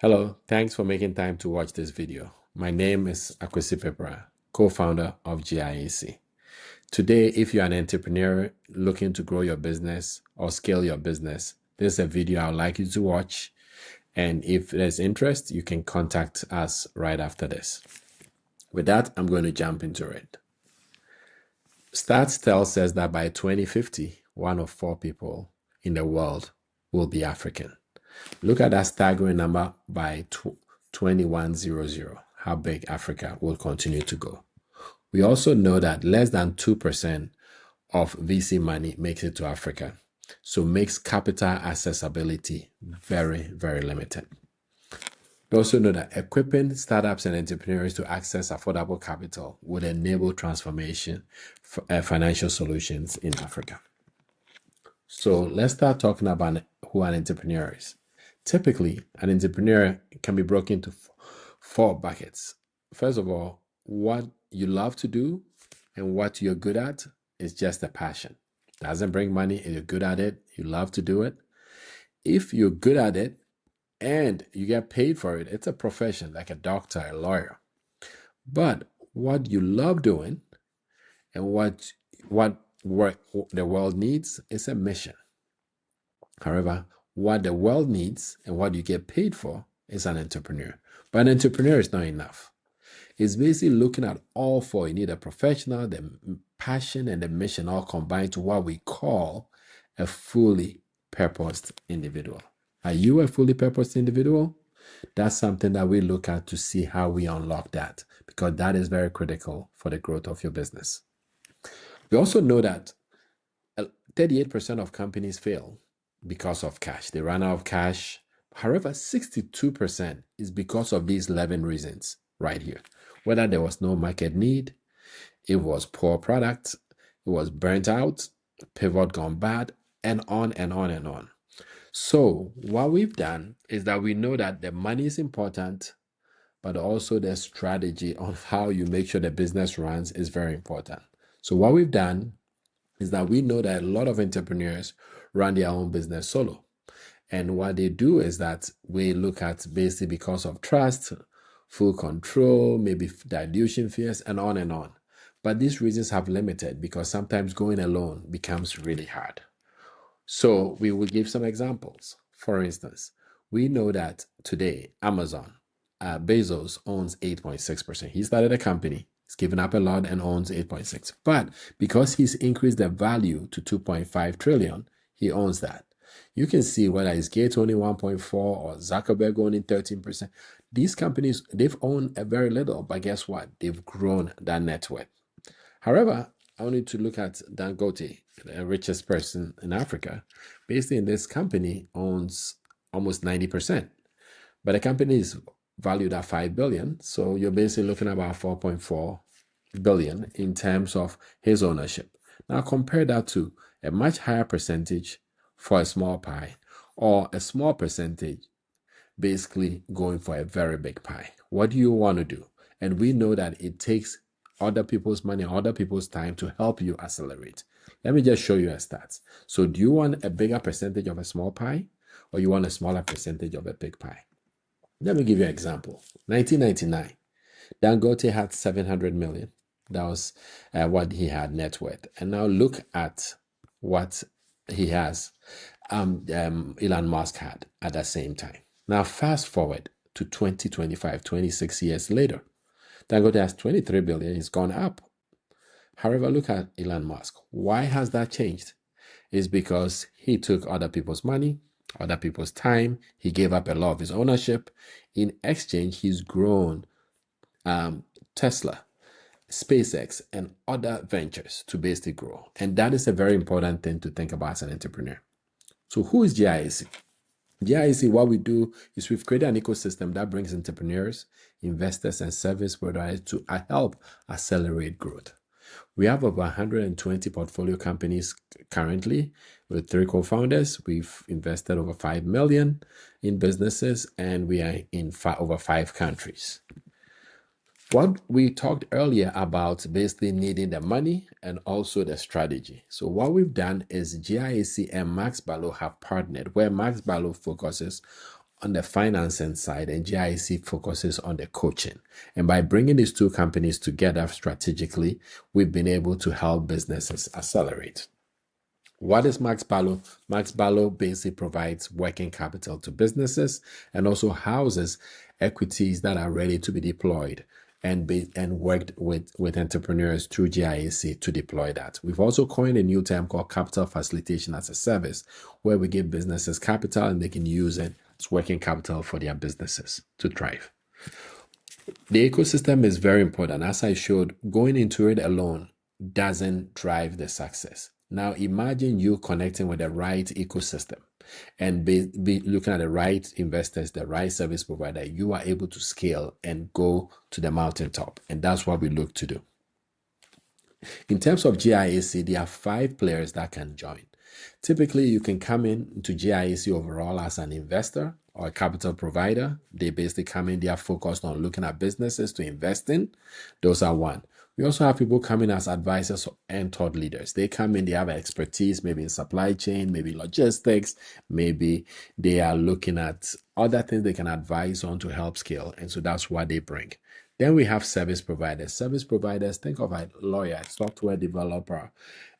Hello, thanks for making time to watch this video. My name is Akwasi Pepara, co-founder of GIAC. Today, if you're an entrepreneur looking to grow your business or scale your business, this is a video I'd like you to watch. And if there's interest, you can contact us right after this. With that, I'm going to jump into it. Stats tells us that by 2050, 1 of 4 people in the world will be African. Look at that staggering number by 2100, how big Africa will continue to go. We also know that less than 2% of VC money makes it to Africa, so makes capital accessibility very, very limited. We also know that equipping startups and entrepreneurs to access affordable capital would enable transformation financial solutions in Africa. So let's start talking about who an entrepreneur is. Typically, an entrepreneur can be broken into 4 buckets. First of all, what you love to do and what you're good at is just a passion. Doesn't bring money and you're good at it, you love to do it. If you're good at it and you get paid for it, it's a profession like a doctor, a lawyer. But what you love doing and what the world needs is a mission. However, what the world needs and what you get paid for is an entrepreneur. But an entrepreneur is not enough. It's basically looking at all 4. You need a professional, the passion, and the mission all combined to what we call a fully purposed individual. Are you a fully purposed individual? That's something that we look at to see how we unlock that, because that is very critical for the growth of your business. We also know that 38% of companies fail because of cash. They run out of cash. However, 62% is because of these 11 reasons right here. Whether there was no market need, it was poor product, it was burnt out, pivot gone bad, and on and on and on. So what we've done is that we know that the money is important, but also the strategy on how you make sure the business runs is very important. So what we've done is that we know that a lot of entrepreneurs run their own business solo. And what they do is that we look at basically because of trust, full control, maybe dilution fears, and on and on. But these reasons have limited because sometimes going alone becomes really hard. So we will give some examples. For instance, we know that today Amazon, Bezos owns 8.6%. He started a company. He's given up a lot and owns 8.6. But because he's increased the value to 2.5 trillion, he owns that. You can see whether it's Gates owning 1.4 or Zuckerberg owning 13%. These companies, they've owned a very little, but guess what? They've grown that net worth. However, I wanted to look at Dangote, the richest person in Africa. Basically, in this company owns almost 90%. But the company is valued at 5 billion. So you're basically looking at about 4.4 billion in terms of his ownership. Now compare that to a much higher percentage for a small pie, or a small percentage basically going for a very big pie. What do you want to do? And we know that it takes other people's money, other people's time to help you accelerate. Let me just show you a stats. So do you want a bigger percentage of a small pie, or you want a smaller percentage of a big pie? Let me give you an example. 1999, Dangote had 700 million. That was what he had net worth. And now look at what he has, Elon Musk had at the same time. Now fast forward to 2025, 26 years later. Dangote has 23 billion. He's gone up. However, look at Elon Musk. Why has that changed? It's because he took other people's money, other people's time. He gave up a lot of his ownership. In exchange, he's grown Tesla, SpaceX, and other ventures to basically grow. And that is a very important thing to think about as an entrepreneur. So who is GIAC? GIEC, what we do is we've created an ecosystem that brings entrepreneurs, investors, and service providers to help accelerate growth. We have over 120 portfolio companies currently with 3 co-founders. We've invested over 5 million in businesses, and we are in over 5 countries. What we talked earlier about basically needing the money and also the strategy. So what we've done is GIAC and Max Barlow have partnered, where Max Barlow focuses on the financing side, and GIEC focuses on the coaching. And by bringing these two companies together strategically, we've been able to help businesses accelerate. What is Max Barlow? Max Barlow basically provides working capital to businesses and also houses equities that are ready to be deployed and worked with entrepreneurs through GIAC to deploy that. We've also coined a new term called capital facilitation as a service, where we give businesses capital and they can use it as working capital for their businesses to thrive. The ecosystem is very important. As I showed, going into it alone doesn't drive the success. Now imagine you connecting with the right ecosystem and be looking at the right investors, the right service provider. You are able to scale and go to the mountaintop. And that's what we look to do. In terms of GIAC, there are 5 players that can join. Typically, you can come into GIAC overall as an investor or a capital provider. They basically come in, they are focused on looking at businesses to invest in. Those are one. We also have people coming as advisors and thought leaders. They come in, they have expertise, maybe in supply chain, maybe logistics, maybe they are looking at other things they can advise on to help scale. And so that's what they bring. Then we have service providers. Service providers, think of a lawyer, software developer,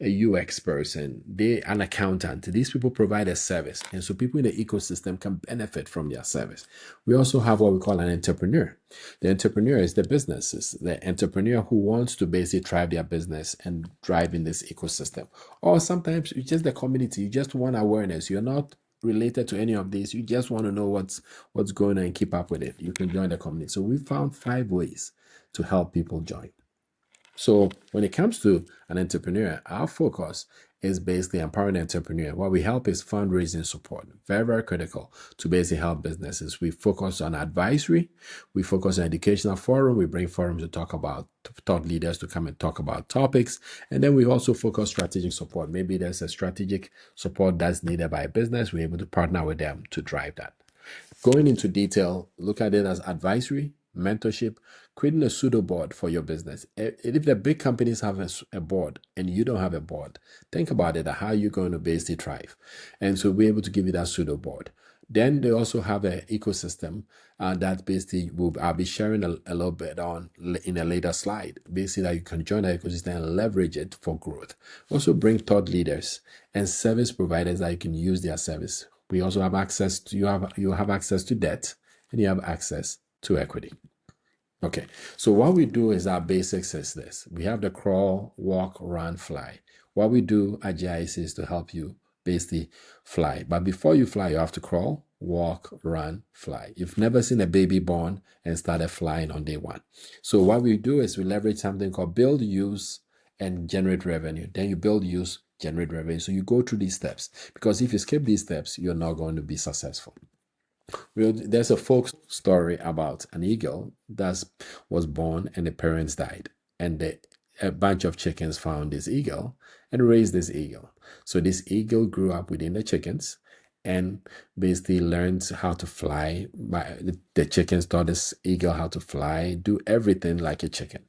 a UX person, an accountant. These people provide a service. And so people in the ecosystem can benefit from their service. We also have what we call an entrepreneur. The entrepreneur is the businesses, the entrepreneur who wants to basically drive their business and drive in this ecosystem. Or sometimes it's just the community. You just want awareness. You're not related to any of these, you just want to know what's going on and keep up with it. You can join the community. So we found 5 ways to help people join. So when it comes to an entrepreneur, our focus is basically empowering the entrepreneur. What we help is fundraising support. Very, very critical to basically help businesses. We focus on advisory. We focus on educational forum. We bring forums to talk about thought leaders to come and talk about topics. And then we also focus strategic support. Maybe there's a strategic support that's needed by a business. We're able to partner with them to drive that. Going into detail, look at it as advisory, mentorship, creating a pseudo board for your business. If the big companies have a board and you don't have a board, think about it, how you're going to basically thrive. And so we're able to give you that pseudo board. Then they also have an ecosystem that basically I'll be sharing a little bit on in a later slide. Basically, that you can join the ecosystem and leverage it for growth. Also bring thought leaders and service providers that you can use their service. We also have access to, you have access to debt and you have access to equity. Okay, so what we do is our basics is this. We have the crawl, walk, run, fly. What we do at GIEC is to help you basically fly. But before you fly, you have to crawl, walk, run, fly. You've never seen a baby born and started flying on day 1. So what we do is we leverage something called build, use, and generate revenue. Then you build, use, generate revenue. So you go through these steps, because if you skip these steps, you're not going to be successful. There's a folk story about an eagle that was born and the parents died, and a bunch of chickens found this eagle and raised this eagle. So this eagle grew up within the chickens and basically learned how to fly. The chickens taught this eagle how to fly, do everything like a chicken.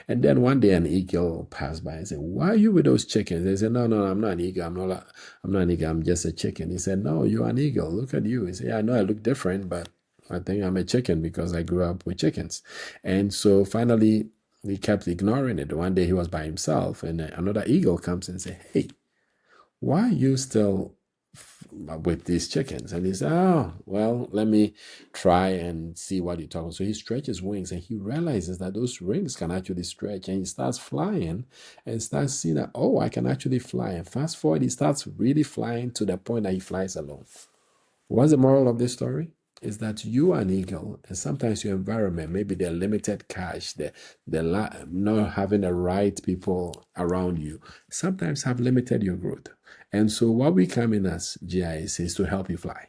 And then one day an eagle passed by and said, "Why are you with those chickens?" They said, No, I'm not an eagle. I'm not an eagle. I'm just a chicken. He said, "No, you're an eagle. Look at you." He said, "Yeah, I know I look different, but I think I'm a chicken because I grew up with chickens." And so finally, he kept ignoring it. One day he was by himself and another eagle comes and says, "Hey, why are you still with these chickens?" And he said, "Oh, well, let me try and see what you're talking." So he stretches wings and he realizes that those wings can actually stretch, and he starts flying and starts seeing that, oh, I can actually fly. And fast forward, he starts really flying to the point that he flies alone. What's the moral of this story? Is that you are an eagle, and sometimes your environment, maybe the limited cash, the not having the right people around you, sometimes have limited your growth. And so what we come in as GIS is to help you fly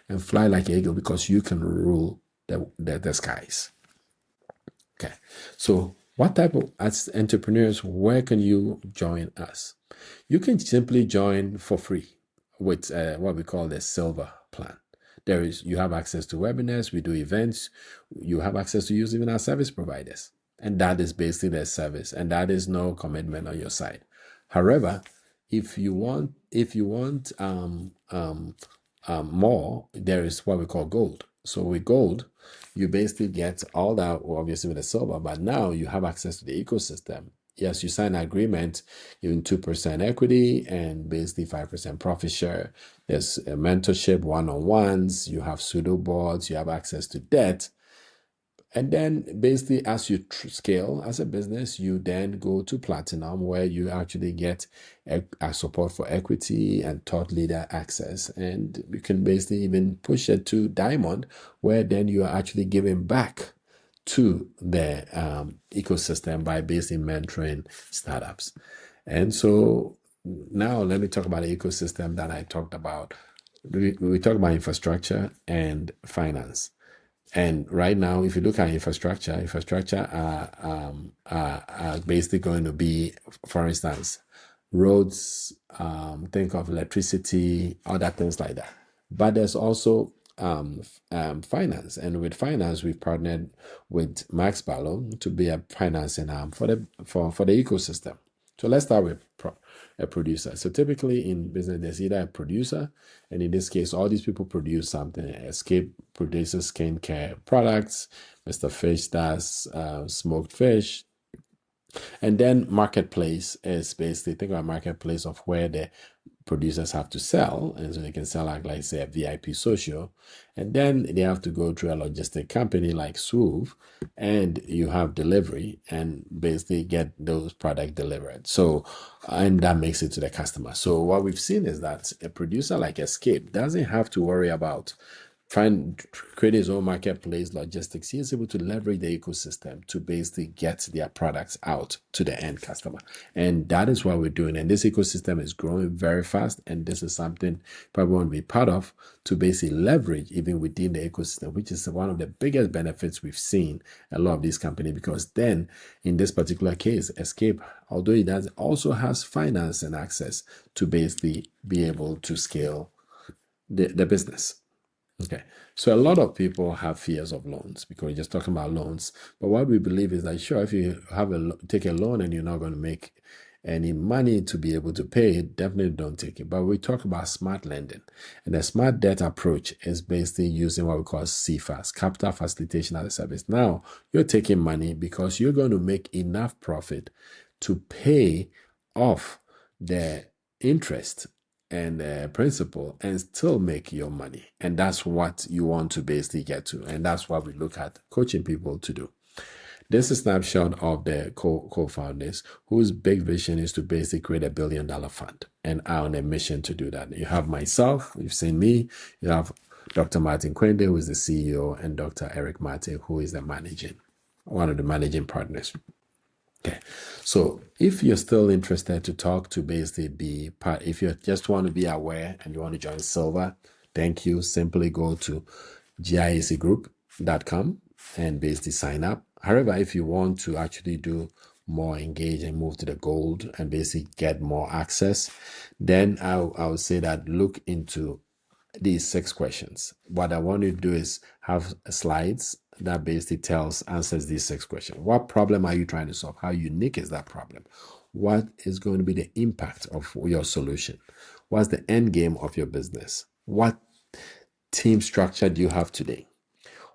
and fly like an eagle, because you can rule the skies. Okay, so what type of, as entrepreneurs, where can you join us? You can simply join for free with what we call the silver plan. You have access to webinars, we do events, you have access to use even our service providers. And that is basically their service, and that is no commitment on your side. However, if you want more, there is what we call gold. So with gold, you basically get all that, well, obviously with the silver, but now you have access to the ecosystem. Yes, you sign an agreement, giving 2% equity and basically 5% profit share. There's a mentorship, one-on-ones, you have pseudo boards, you have access to debt. And then basically as you scale as a business, you then go to platinum where you actually get a support for equity and thought leader access. And you can basically even push it to diamond where then you are actually giving back to the ecosystem by basically mentoring startups. And so now let me talk about the ecosystem that I talked about. We talked about infrastructure and finance. And right now, if you look at infrastructure are basically going to be, for instance, roads, think of electricity, other things like that. But there's also finance. And with finance, we've partnered with Max Barlow to be a financing arm for the ecosystem. So let's start with a producer. So typically in business, there's either a producer, and in this case, all these people produce something. Escape produces skincare products. Mr. Fish does smoked fish. And then marketplace is basically, think about marketplace of where the producers have to sell, and so they can sell like say a VIP social, and then they have to go through a logistic company like Swoove, and you have delivery and basically get those products delivered. So and that makes it to the customer. So what we've seen is that a producer like Escape doesn't have to worry about create his own marketplace logistics. He is able to leverage the ecosystem to basically get their products out to the end customer. And that is what we're doing. And this ecosystem is growing very fast. And this is something probably want to be part of to basically leverage even within the ecosystem, which is one of the biggest benefits we've seen a lot of these companies, because then in this particular case, Escape, although it does also has finance and access to basically be able to scale the business. Okay, so a lot of people have fears of loans because we're just talking about loans. But what we believe is that sure, if you have take a loan and you're not going to make any money to be able to pay it, definitely don't take it. But we talk about smart lending, and the smart debt approach is basically using what we call CFAS, Capital Facilitation as a Service. Now you're taking money because you're going to make enough profit to pay off the interest and principal and still make your money. And that's what you want to basically get to. And that's what we look at coaching people to do. This is a snapshot of the co-founders whose big vision is to basically create $1 billion fund, and are on a mission to do that. You have myself, you've seen me, you have Dr. Martin Quende, who is the CEO, and Dr. Eric Mate, who is one of the managing partners. Okay, so if you're still interested to talk to basically be part, if you just want to be aware and you want to join Silver, thank you. Simply go to giacgroup.com and basically sign up. However, if you want to actually do more engage and move to the gold and basically get more access, then I would say that look into these 6 questions. What I want you to do is have slides that basically answers these 6 questions. What problem are you trying to solve? How unique is that problem? What is going to be the impact of your solution? What's the end game of your business? What team structure do you have today?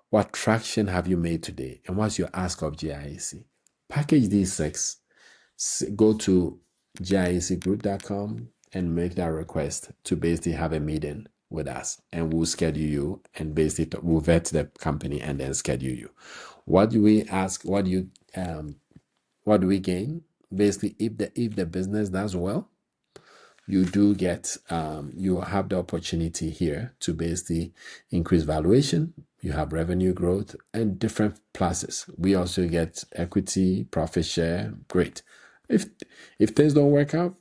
What traction have you made today? And what's your ask of GIAC? Package these 6, go to giacgroup.com and make that request to basically have a meeting with us, and we'll schedule you, and basically we'll vet the company and then schedule you. What do we ask? What do we gain? Basically, if the business does well, you do get you have the opportunity here to basically increase valuation. You have revenue growth and different pluses. We also get equity, profit share. Great. If things don't work out,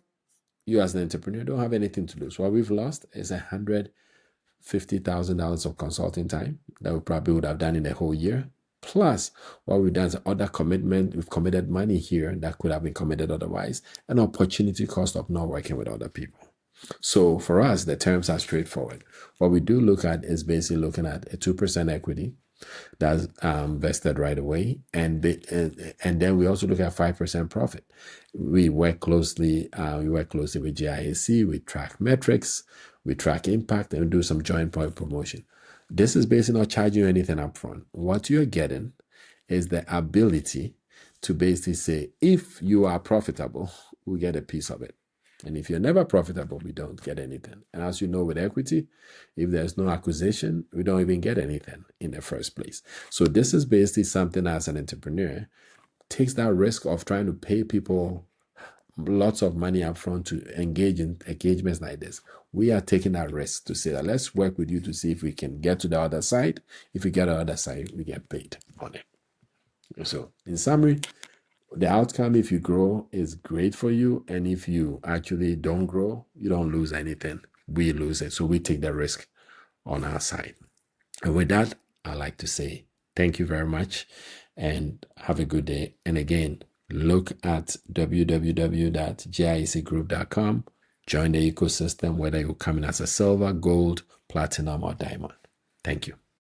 you as an entrepreneur don't have anything to lose. What we've lost is $150,000 of consulting time that we probably would have done in a whole year. Plus, what we've done is other commitment. We've committed money here that could have been committed otherwise, an opportunity cost of not working with other people. So for us, the terms are straightforward. What we do look at is basically looking at a 2% equity that's vested right away, and then we also look at 5% profit. We work closely with GIAC. We track metrics. We track impact and do some joint point promotion. This is basically not charging you anything upfront. What you're getting is the ability to basically say, if you are profitable, we get a piece of it. And if you're never profitable, we don't get anything. And as you know, with equity, if there's no acquisition, we don't even get anything in the first place. So this is basically something as an entrepreneur takes that risk of trying to pay people lots of money up front to engage in engagements like this. We are taking that risk to say that let's work with you to see if we can get to the other side. If we get to the other side, we get paid on it. So in summary, the outcome, if you grow, is great for you. And if you actually don't grow, you don't lose anything. We lose it. So we take the risk on our side. And with that, I'd like to say thank you very much and have a good day. And again, look at www.giecgroup.com. Join the ecosystem, whether you're coming as a silver, gold, platinum, or diamond. Thank you.